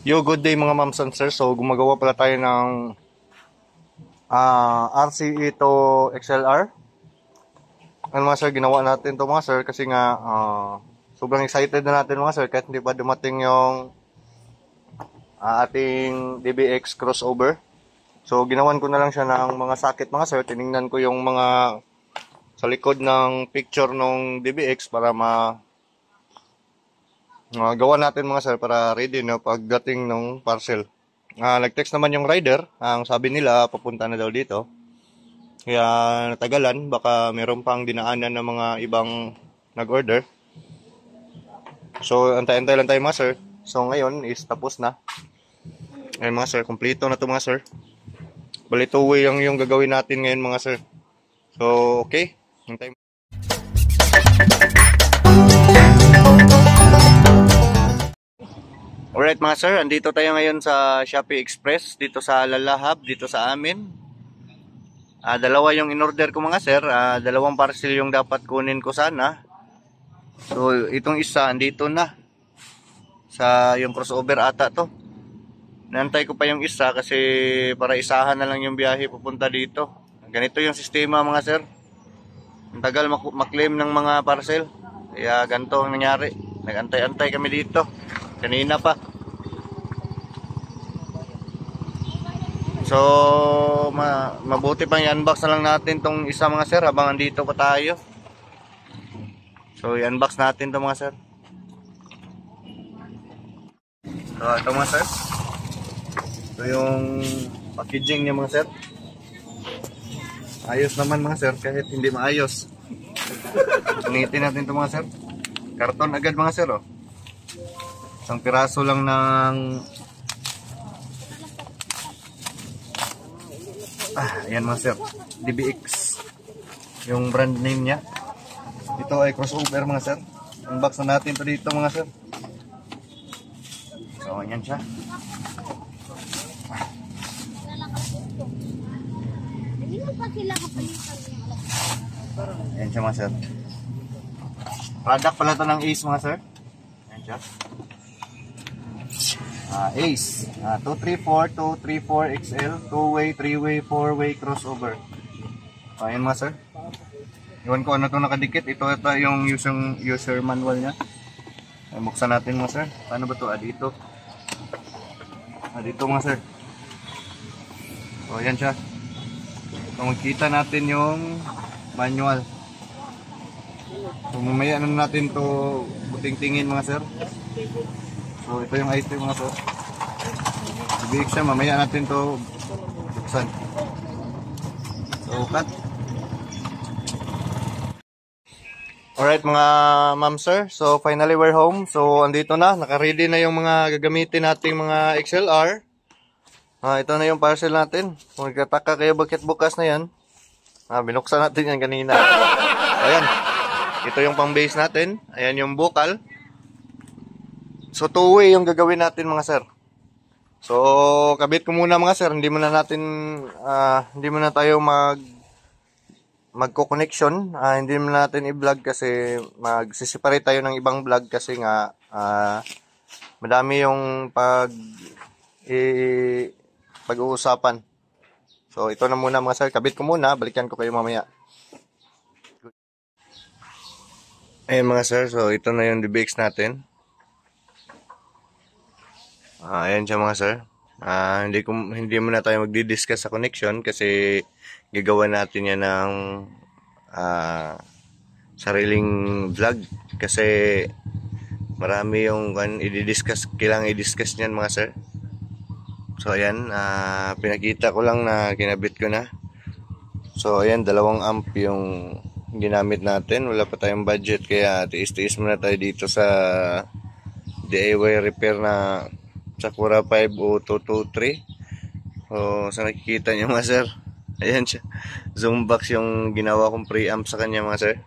Yo, good day mga ma'ams and sir. So, gumagawa pala tayo ng RCE to XLR. Ano mga sir, ginawa natin to mga sir kasi nga sobrang excited na natin mga sir kahit hindi pa dumating yung ating DBX crossover. So, ginawan ko na lang siya ng mga sakit mga sir. Tiningnan ko yung mga sa likod ng picture ng DBX para gawa natin mga sir para ready no pagdating ng parcel. Nag-text naman yung rider, ang sabi nila papunta na daw dito. Kaya natagalan, baka meron pang dinaanan ng mga ibang nag-order. So antay-antay lang tayo mga sir. So ngayon is tapos na. Ayun mga sir, kompleto na to mga sir. Bali two-way yung gagawin natin ngayon mga sir. So okay, antay. Alright mga sir, andito tayo ngayon sa Shopee Express, dito sa Lalahab, dito sa amin. Dalawa yung in-order ko mga sir, dalawang parcel yung dapat kunin ko sana. So itong isa, andito na. Sa yung crossover ata to. Nantay ko pa yung isa kasi para isahan na lang yung biyahe pupunta dito. Ganito yung sistema mga sir. Ang tagal maklaim ng mga parcel. Kaya ganito ang nangyari. Nagantay-antay kami dito. Kanina pa. So, mabuti pang i-unbox na lang natin tong isa mga sir habang andito pa tayo. So, i-unbox natin to mga sir. So, ito mga sir. Ito yung packaging niya mga sir. Ayos naman mga sir kahit hindi maayos. Punitin natin to mga sir. Karton agad mga sir oh. Isang piraso lang ng ayan mga sir, DBX yung brand name niya. Ito ay crossover mga sir. Unbox na natin to dito mga sir. So ayan siya. Ayan siya mga sir. Product pala to ng Ace mga sir. Ayan siya. Ace 234 234 XL 2-way, 3-way, 4-way crossover. Ayan mga sir. Iwan ko ano to nakadikit. Ito yung user manual nya. Buksan natin mga sir. Paano ba to? Dito. Dito mga sir. So ayan siya. So makikita natin yung manual. So mamaya na natin to buting-tingin mga sir. So ito yung item mga sir. DBX siya, mamaya natin to buksan. So cut. Alright mga ma'am sir, so finally we're home. So andito na, naka-ready na yung mga gagamitin nating mga XLR. Ito na yung parcel natin. Kung nagtataka kayo bakit bukas na yan, binuksan natin yan kanina. Ayan, ito yung pang base natin. Ayan yung vocal. So two-way yung gagawin natin mga sir. So kabit ko muna mga sir, hindi muna tayo magko-connection, hindi muna natin i-vlog kasi mag-separate tayo ng ibang vlog kasi nga madami yung pag-uusapan. So ito na muna mga sir, kabit ko muna, balikan ko kayo mamaya. Ayun mga sir, so ito na yung DBX natin. Ayan siya mga sir. Hindi muna tayo magdi-discuss sa connection kasi gagawa natin yan ng sariling vlog kasi marami yung kailangan i-discuss niyan mga sir. So ayan, pinakita ko lang na kinabit ko na. So ayan, 2 amp yung ginamit natin. Wala pa tayong budget kaya tiis-tiis muna tayo dito sa DIY repair na Sakura 50223. So sa nakikita niyo mga sir, ayan siya. Zoom box yung ginawa kong preamp sa kanya mga sir.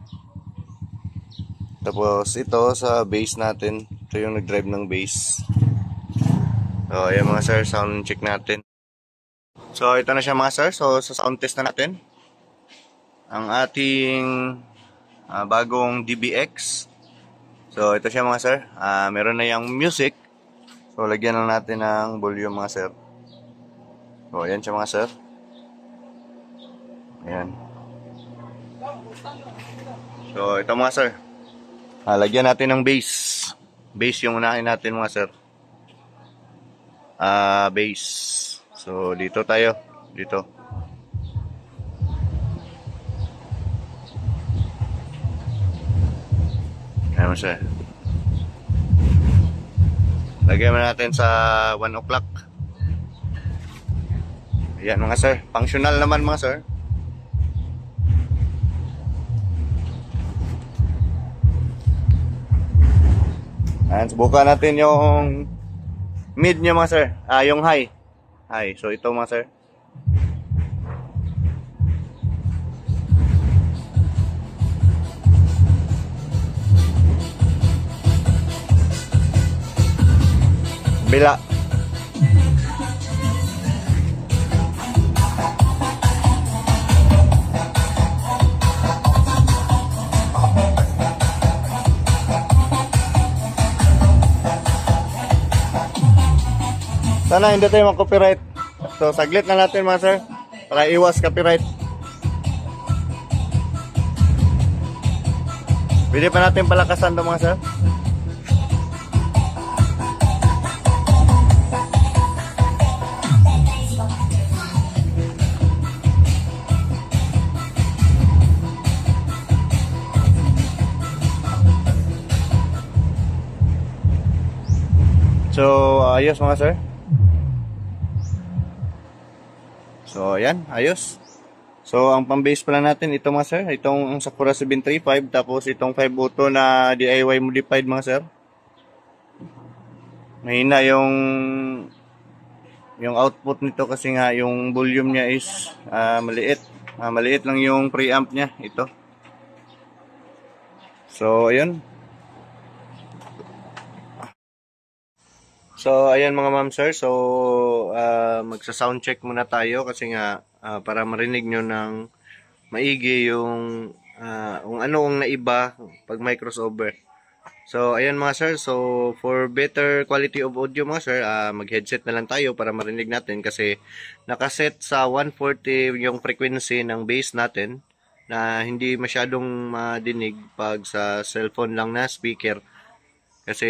Tapos ito sa base natin, ito yung nag-drive ng base. So ayan mga sir, sound check natin. So ito na siya mga sir. So sa sound test na natin ang ating bagong DBX. So ito siya mga sir, meron na yung music. So, lagyan lang natin ng volume mga sir. So, ayan siya mga sir. Ayan. So, ito mga sir. Lagyan natin ng bass. Bass yung unahin natin mga sir. Bass. So, dito tayo. Dito. Ayan mo siya. Lagyan mo natin sa 1 o'clock. Ayan mga sir. Functional naman mga sir. Ayan, subukan natin yung mid niya mga sir. Yung high. High. So ito mga sir. Bila. Sana hindi tayo mag-copyright. So saglit na natin mga sir para iwas copyright. Pwede pa natin palakasan ito mga sir. So ayos mga sir. So, ayan, ayos. So, ang pang-base pala natin, ito mga sir, itong Sakura 735, tapos itong 502 na DIY modified mga sir. Mahina yung output nito kasi nga yung volume niya is maliit. Maliit lang yung preamp niya, ito. So, ayun. So, ayan mga ma'am sir. So, magsa-sound check muna tayo kasi nga para marinig nyo ng maigi yung kung ano ang naiba pag may crossover. So, ayan mga sir. So, for better quality of audio mga sir, mag-headset na lang tayo para marinig natin kasi nakaset sa 140 yung frequency ng bass natin na hindi masyadong madinig pag sa cellphone lang na speaker. Kasi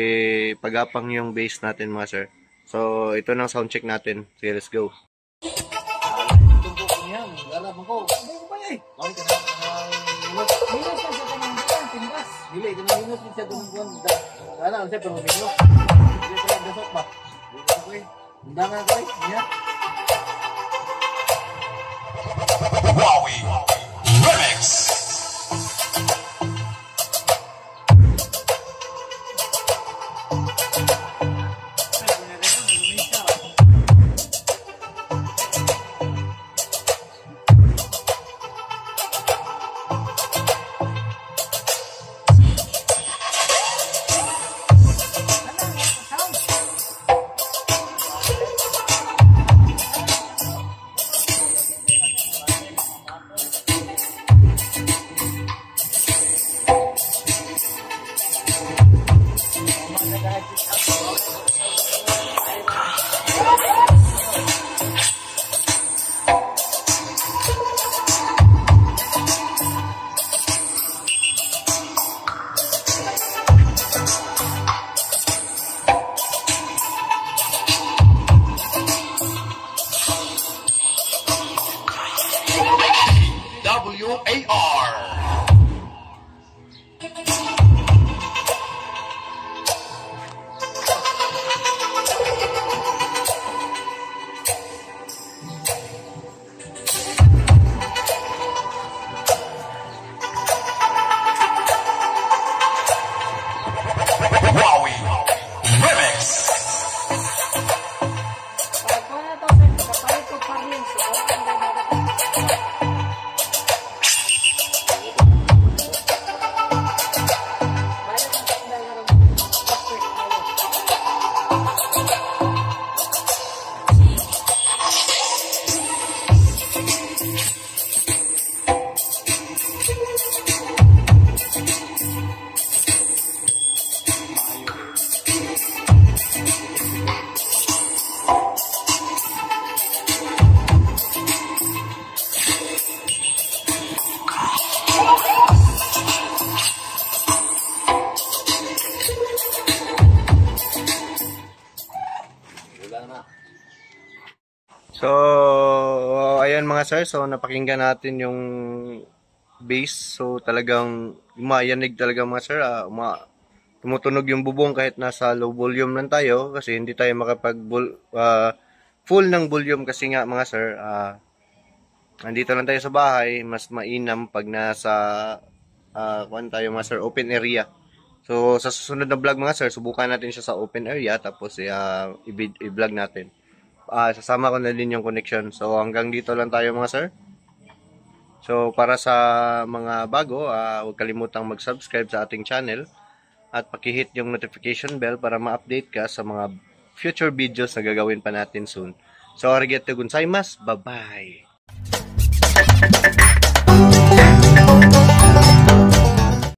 pagapang yung bass natin mga sir. So ito nang sound check natin. Sige, let's go. Wowie Remix. So, ayan mga sir. So, napakinggan natin yung bass. So, talagang mayanig talaga mga sir. Tumutunog yung bubong kahit nasa low volume lang tayo kasi hindi tayo makapag full ng volume kasi nga mga sir. Nandito lang tayo sa bahay. Mas mainam pag nasa kuan tayo mga sir, open area. So, sa susunod na vlog mga sir, subukan natin siya sa open area tapos i-vlog natin. Sasama ko na din yung connection. So, hanggang dito lang tayo mga sir. So, para sa mga bago, huwag kalimutang mag-subscribe sa ating channel at pakihit yung notification bell para ma-update ka sa mga future videos na gagawin pa natin soon. So, arigatou gozaimasu. Bye-bye!